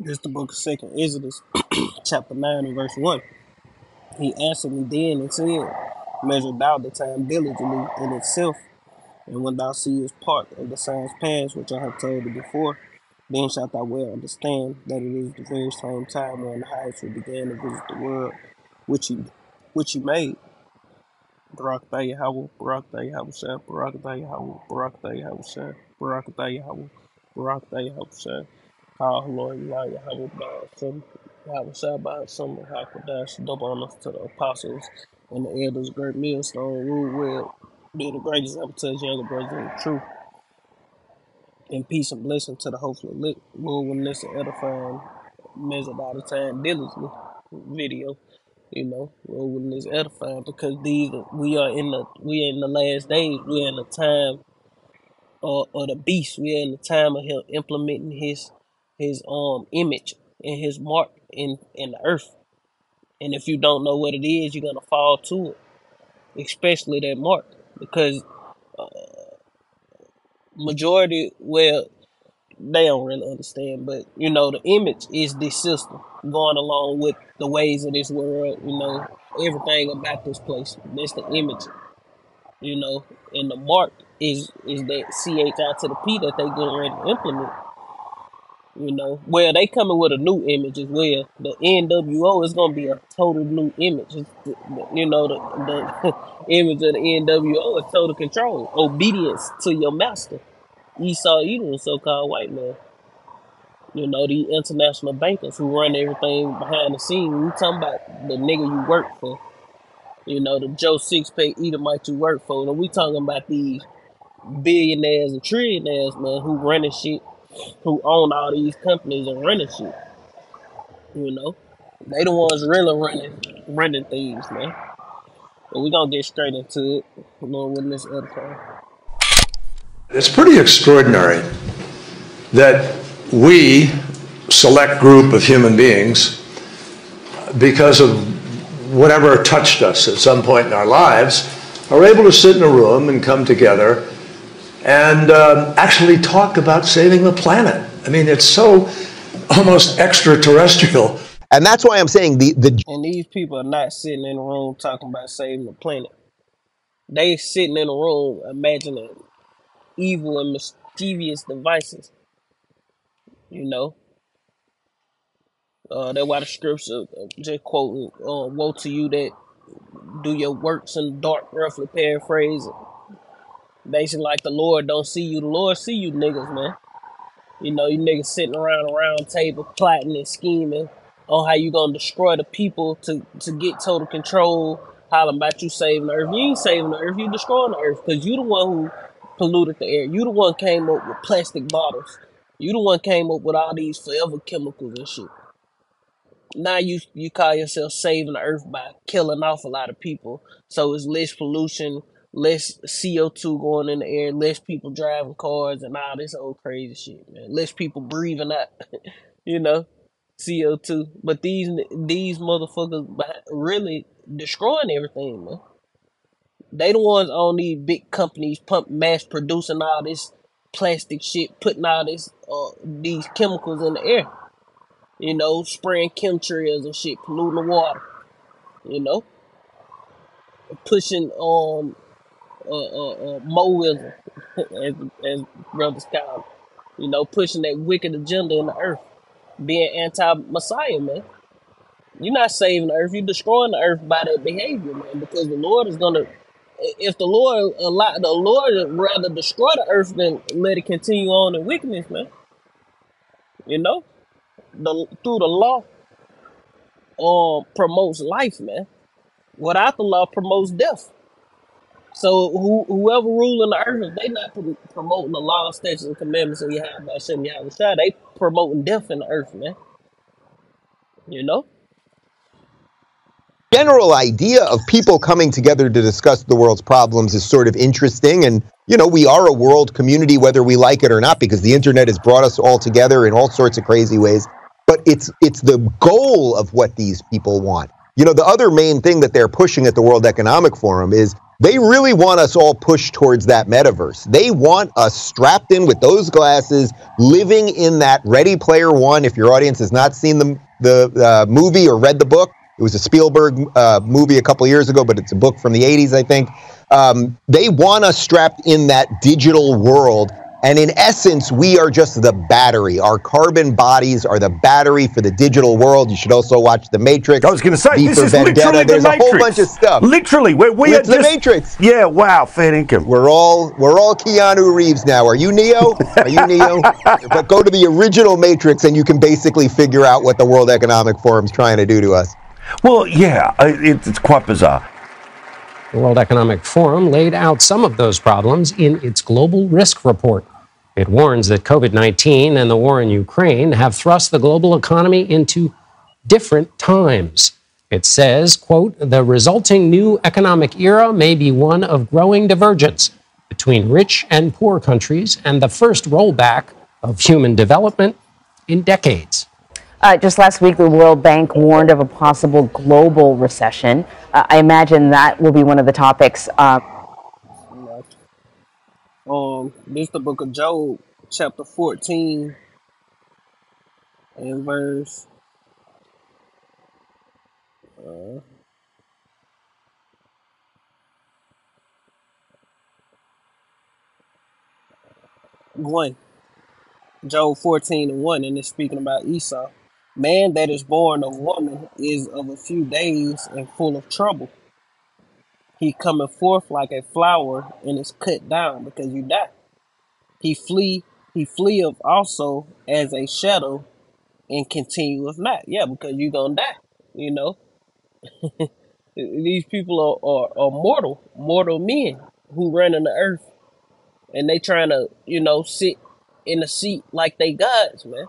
This is the book of Second Exodus, chapter 9 and verse 1. He answered me then and said, Measure thou the time diligently in itself, and when thou seest part of the signs past which I have told thee before, then shalt thou well understand that it is the very same time when the highest began to visit the world which he made. Barakatah Yahweh, Barakatah Yahweh Shah, Barakatah Yahweh, Barakatah Yahweh Shah, Barakatah Yahweh, Barakatah Yahweh Shah. How Lord Yahweh by some Yahweh Shah by some Hakadosh, double honors to the apostles and the elders, great millstone, rule well, be the greatest ever touch younger brothers in the truth. And peace and blessing to the hopeful elect, Lord, when this edifying, measured all the time diligently video. Lord, when this edifying, because we are in the last days. We are in the time of the beast. We are in the time of him implementing his image and his mark in the earth. And if you don't know what it is, you're gonna fall to it, especially that mark, because majority, well, they don't really understand, but the image is this system going along with the ways of this world. Everything about this place. That's the image. And the mark is that CHI to the P that they getting ready to implement. Well, they coming with a new image as well. The NWO is gonna be a total new image. The image of the NWO is total control, obedience to your master. Esau Edom, so-called white man. The international bankers who run everything behind the scenes. We talking about the nigga you work for. The Joe Sixpack Edomite you work for. And we talking about these billionaires and trillionaires, man, who running shit, who own all these companies and running shit. They the ones really running things, man. But we gonna get straight into it, with this other time. It's pretty extraordinary that we, select group of human beings, because of whatever touched us at some point in our lives, are able to sit in a room and come together and actually talk about saving the planet. I mean, it's so almost extraterrestrial. And that's why I'm saying And these people are not sitting in a room talking about saving the planet. They sitting in a room imagining evil and mischievous devices. That's why the scripture, just quoting, woe to you that do your works in the dark, roughly paraphrasing. Basically like the Lord don't see you, the Lord see you niggas, man. You niggas sitting around a round table plotting and scheming on how you gonna destroy the people to get total control, hollering about you saving the earth. You ain't saving the earth, you destroying the earth, because you the one who polluted the air. You the one came up with plastic bottles. You the one came up with all these forever chemicals and shit. Now you call yourself saving the earth by killing off a lot of people. So it's less pollution, less CO2 going in the air, less people driving cars and all this old crazy shit, man. Less people breathing out, CO2. But these motherfuckers really destroying everything, man. They the ones on these big companies mass producing all this plastic shit, putting all these chemicals in the air. Spraying chemtrails and shit, polluting the water. Pushing Moism, as brothers call it. Pushing that wicked agenda in the earth, being anti-Messiah, man. You're not saving the earth, you're destroying the earth by that behavior, man. Because the Lord is gonna, if the Lord would rather destroy the earth than let it continue on in wickedness, man. Through the law promotes life, man. Without the law promotes death. So whoever ruling the earth, if they not promoting the law, statutes, and commandments of Yahweh by Shem Yahweh Shai, they promoting death in the earth, man. general idea of people coming together to discuss the world's problems is sort of interesting. And, we are a world community, whether we like it or not, because the internet has brought us all together in all sorts of crazy ways. But it's the goal of what these people want. The other main thing that they're pushing at the World Economic Forum is They really want us all pushed towards that metaverse. They want us strapped in with those glasses, living in that Ready Player One. If your audience has not seen the movie or read the book, it was a Spielberg movie a couple years ago, but it's a book from the 80s, I think. They want us strapped in that digital world. And in essence, we are just the battery. Our carbon bodies are the battery for the digital world. You should also watch The Matrix. I was going to say, V this for is Vendetta. literally There's The a Matrix. whole bunch of stuff. Literally, we It's are The just, Matrix. Yeah, wow, fair income. We're all Keanu Reeves now. Are you Neo? Are you Neo? But go to the original Matrix and you can basically figure out what the World Economic Forum's trying to do to us. Well, yeah, it's quite bizarre. The World Economic Forum laid out some of those problems in its global risk report. It warns that COVID-19 and the war in Ukraine have thrust the global economy into different times. It says, quote, the resulting new economic era may be one of growing divergence between rich and poor countries and the first rollback of human development in decades. Just last week, the World Bank warned of a possible global recession. I imagine that will be one of the topics. This the book of Job, chapter 14, and verse 1. Job 14 and 1, and it's speaking about Esau. Man that is born of woman is of a few days and full of trouble. He cometh forth like a flower and is cut down because you die. He fleeth also as a shadow and continueth not. Yeah, because you gonna die. You know, these people are mortal men who run in the earth, and they trying to sit in a seat like they gods, man.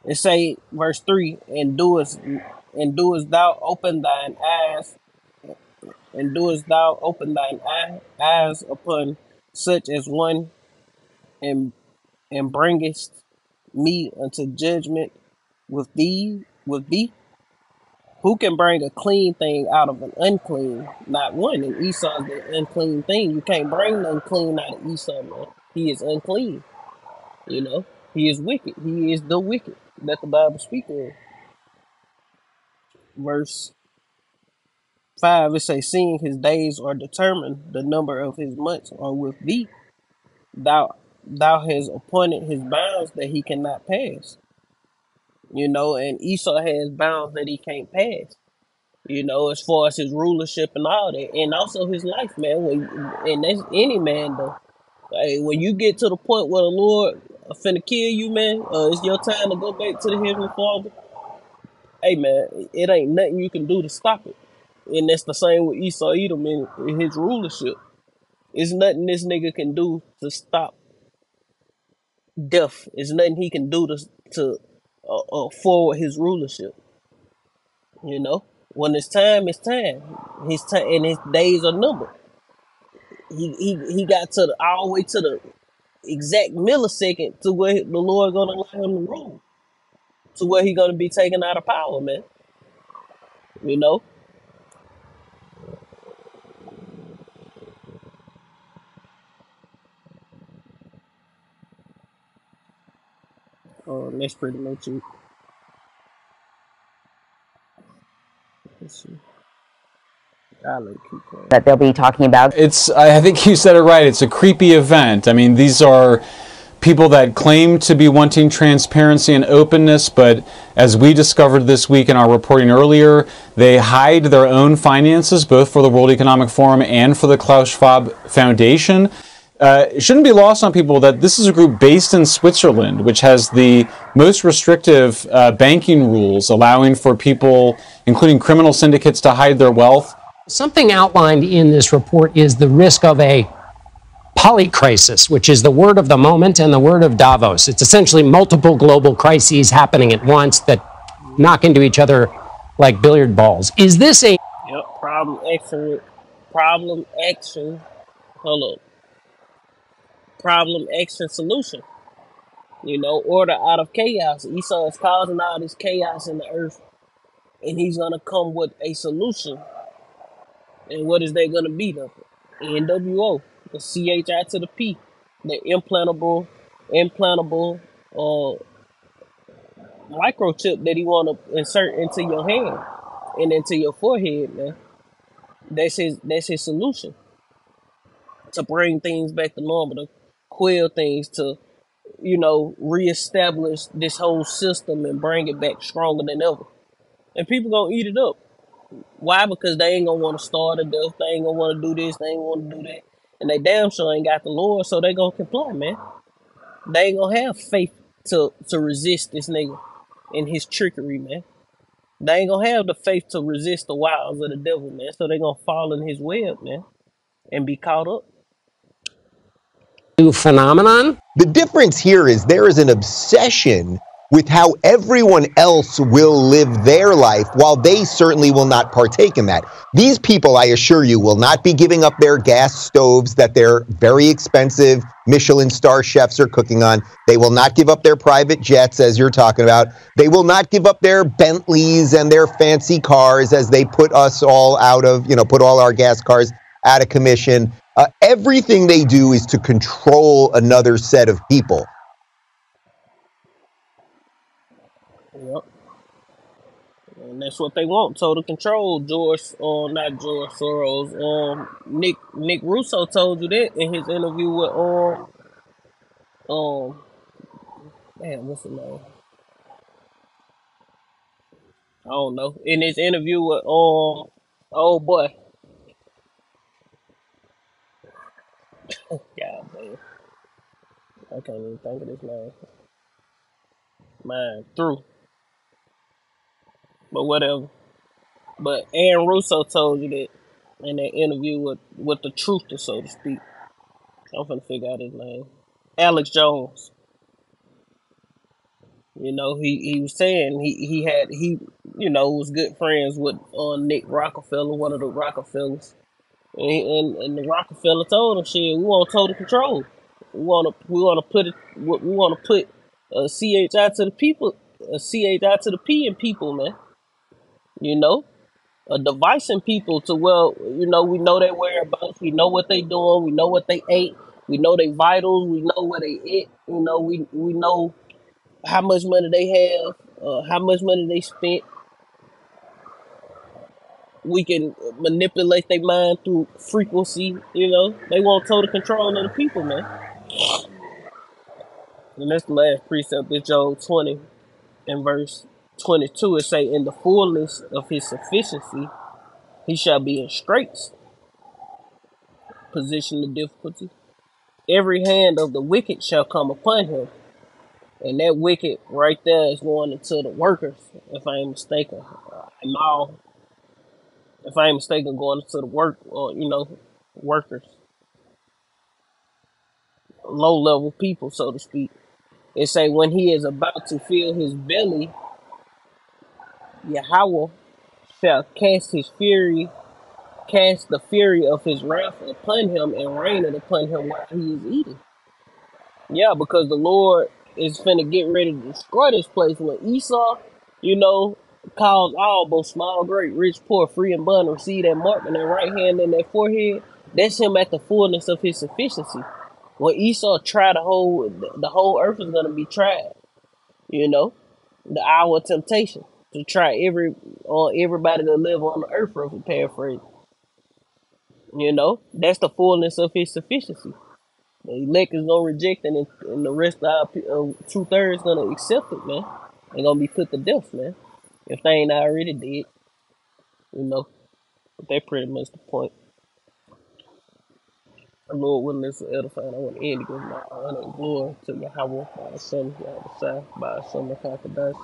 It say verse 3, and doest thou open thine eyes, and doest thou open thine eyes upon such as one, and bringest me unto judgment with thee? Who can bring a clean thing out of an unclean? Not one. And Esau is the unclean thing. You can't bring the unclean out of Esau, man. He is unclean. You know, he is wicked. He is the wicked that the Bible speaks of. Verse 5, it says, seeing his days are determined, the number of his months are with thee. Thou hast appointed his bounds that he cannot pass. And Esau has bounds that he can't pass. As far as his rulership and all that, and also his life, man. And that's any man though. Hey, when you get to the point where the Lord finna kill you, man, it's your time to go back to the Heavenly Father. Hey, man, it ain't nothing you can do to stop it. And that's the same with Esau Edom in his rulership. It's nothing this nigga can do to stop death. It's nothing he can do to forward his rulership. When it's time, it's time. His time and his days are numbered. He got to all the way to the exact millisecond to where the Lord gonna allow him to rule, to where he gonna be taken out of power, man. You know. That's pretty much it. Let's see. That they'll be talking about. I think you said it right. It's a creepy event. I mean, these are people that claim to be wanting transparency and openness, but as we discovered this week in our reporting earlier, they hide their own finances, both for the World Economic Forum and for the Klaus Schwab Foundation. It shouldn't be lost on people that this is a group based in Switzerland, which has the most restrictive banking rules, allowing for people, including criminal syndicates, to hide their wealth. Something outlined in this report is the risk of a polycrisis, which is the word of the moment and the word of Davos. It's essentially multiple global crises happening at once that knock into each other like billiard balls. Is this a... Yep, problem, action, hold up. Problem, action, solution. Order out of chaos. Esau is causing all this chaos in the earth, and he's going to come with a solution And what is that gonna be though? NWO, the CHI to the P, the implantable uh microchip that he wanna insert into your hand and into your forehead, man. That's his solution to bring things back to normal, to quell things, to reestablish this whole system and bring it back stronger than ever. And people gonna eat it up. Why? Because they ain't gonna want to starve to death. They ain't gonna want to do this. They ain't want to do that. And they damn sure ain't got the Lord, so they gonna comply, man. They ain't gonna have faith to resist this nigga and his trickery, man. They ain't gonna have the faith to resist the wiles of the devil, man. So they gonna fall in his web, man, and be caught up. New phenomenon? The difference here is there is an obsession with how everyone else will live their life, while they certainly will not partake in that. These people, I assure you, will not be giving up their gas stoves that their very expensive Michelin star chefs are cooking on. They will not give up their private jets, as you're talking about. They will not give up their Bentleys and their fancy cars as they put us all out of, put all our gas cars out of commission. Everything they do is to control another set of people. Yep. And that's what they want, total control. Not George Soros. Nick Russo told you that in his interview with man, what's his name? I don't know. In his interview with oh boy, god damn, I can't even think of this name. Man, through, but whatever. But Aaron Russo told you that in that interview with the truther, so to speak. I'm finna figure out his name. Alex Jones. He was saying was good friends with Nick Rockefeller, one of the Rockefellers, and the Rockefeller told him, "Shit, we want total control. We want to put a CHI to the people, a CHI to the P in people, man. You know, a device in people to we know their whereabouts, we know what they doing, we know what they ate, we know their vitals, we know where they ate. We know how much money they have, how much money they spent. We can manipulate their mind through frequency. They want total control of the people, man. And that's the last precept in Job 20 and verse 22. It say, in the fullness of his sufficiency, he shall be in straits, position of difficulty. Every hand of the wicked shall come upon him. And that wicked right there is going into the workers, if I ain't mistaken. Now, if I ain't mistaken, going into the workers, low level people, so to speak. It say when he is about to fill his belly, Yahweh shall cast the fury of his wrath upon him and rain it upon him while he is eating. Yeah, because the Lord is finna get ready to destroy this place. When Esau, you know, calls all, both small, great, rich, poor, free, and bond, receive that mark in their right hand and their forehead, that's him at the fullness of his sufficiency. When Esau tried the whole earth is gonna be tried. You know, the hour of temptation to try everybody to live on the earth, roughly paraphrase. That's the fullness of his sufficiency. The elect is gonna reject it, and the rest of our 2/3 gonna accept it, man. They're gonna be put to death, man. If they ain't already dead, you know. But that's pretty much the point. The Lord willing, this is edifying. I want to end it with my honor and glory to Yahweh, by Son, Yahweh, by Son, Makakadas.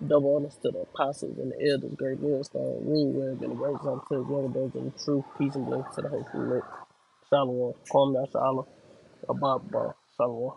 Double honors to the apostles and the elders, great millstone, rule where been the great time to the young brothers in the truth, peace and blessings to the whole elect. Shalom, Kwam Yashala, Abba, Shalom.